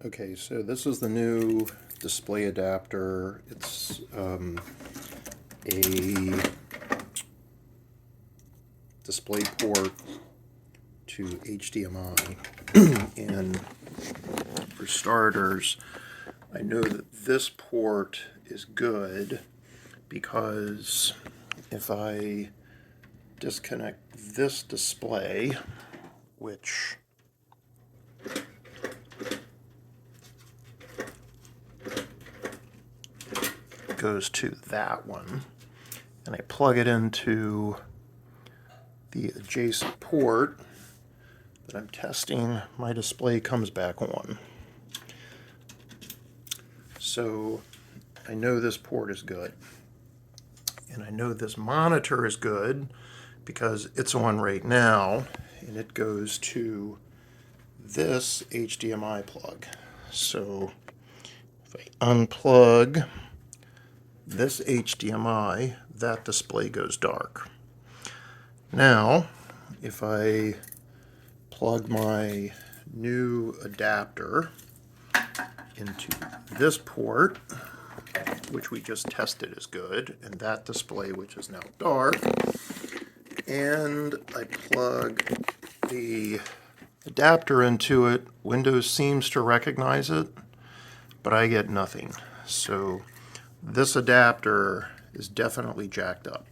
Okay, so this is the new display adapter. It's a display port to HDMI. And for starters, I know that this port is good because if I disconnect this display, which goes to that one, and I plug it into the adjacent port that I'm testing, my display comes back on. So I know this port is good. And I know this monitor is good because it's on right now, and it goes to this HDMI plug. So if I unplug this HDMI, that display goes dark. Now, if I plug my new adapter into this port, which we just tested is good, and that display, which is now dark, and I plug the adapter into it, Windows seems to recognize it, but I get nothing. So this adapter is definitely jacked up.